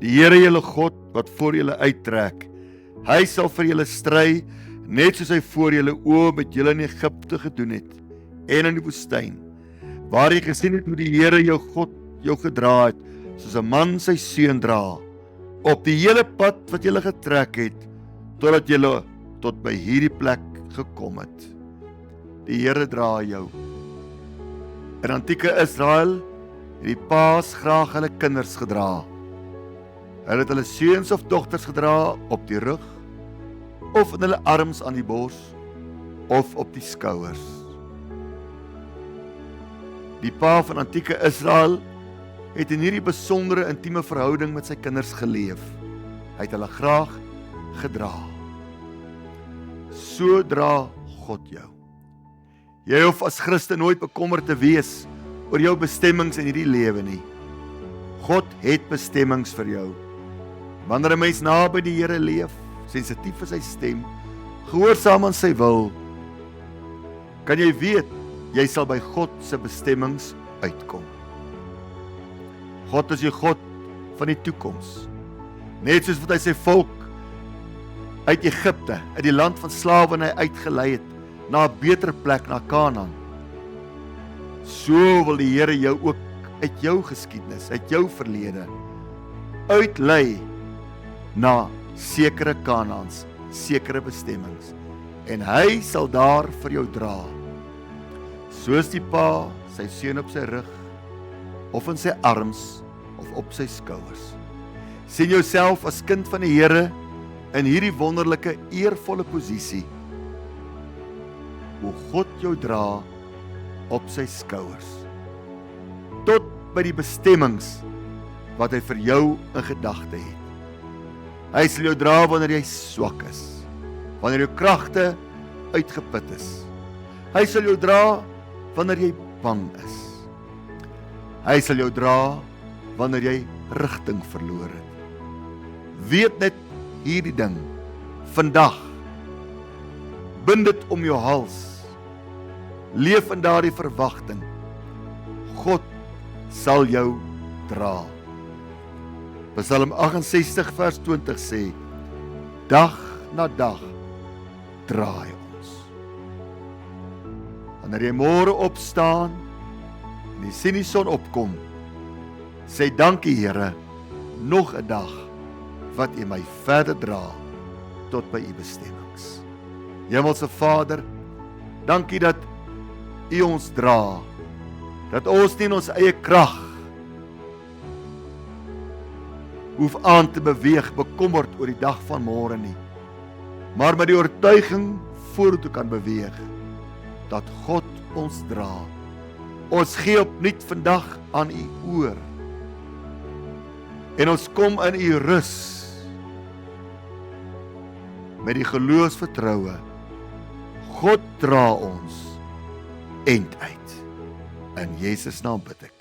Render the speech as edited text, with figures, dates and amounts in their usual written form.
Die Here julle God wat voor julle uittrek, hy sal vir julle stry, net soos hy voor julle oë met julle in Egipte gedoen het, en in die woestyn, waar jy gesien het hoe die Here jou God jou gedra het, soos 'n man sy seun dra, op die hele pad wat julle getrek het, totdat julle tot by hierdie plek gekom het. Die Here dra jou. In antieke Israel het die paas graag hulle kinders gedra. Hulle het hulle seuns of dogters gedra op die rug, of in hulle arms aan die bors, of op die skouers. Die pa van antieke Israel het in hierdie besondere intieme verhouding met sy kinders geleef. Hy het hulle graag gedra. So dra God jou. Jy hoef as Christen nooit bekommerd te wees oor jou bestemmings in hierdie lewe nie. God het bestemmings vir jou. Wanneer 'n mens naby die Here leef, sensitief vir sy stem, gehoorsaam aan sy wil, kan jy weet, jy sal by God se bestemmings uitkom. God is die God van die toekoms. Net soos wat hy sy volk uit Egipte, uit die land van slawerny uitgelei het, na 'n beter plek, na Kanaan. So wil die Here jou ook uit jou geskiedenis, uit jou verlede, uitlei na sekere Kanaans, sekere bestemmings. En hy sal daar vir jou dra. Soos die pa sy seun op sy rug, of in sy arms, of op sy skouers. Sien jouself as kind van die Here in hierdie wonderlike, eervolle posisie, hoe God jou dra op sy skouers, tot by die bestemmings wat hy vir jou in gedagte het. Hy sal jou dra wanneer jy swak is, wanneer jou kragte uitgeput is. Hy sal jou dra wanneer jy bang is. Hy sal jou dra wanneer jy rigting verloor het. Weet net hierdie ding, vandag, bind dit om jou hals, leef in daardie verwagting, God sal jou dra. Psalm 68 vers 20 sê, dag na dag dra hy ons. Wanneer jy môre opstaan en jy sien die son opkom, sê dankie Here, nog 'n dag wat U my verder dra tot by U bestemmings. Hemelse Vader, dankie dat U ons dra, dat ons nie in ons eie krag hoef aan te beweeg, bekommerd oor die dag van môre nie, maar met die oortuiging vorentoe kan beweeg, dat God ons dra. Ons gee opnuut vandag aan U oor, en ons kom in U rus, met die geloofsvertroue, God dra ons end uit. In Jesus naam bid ek.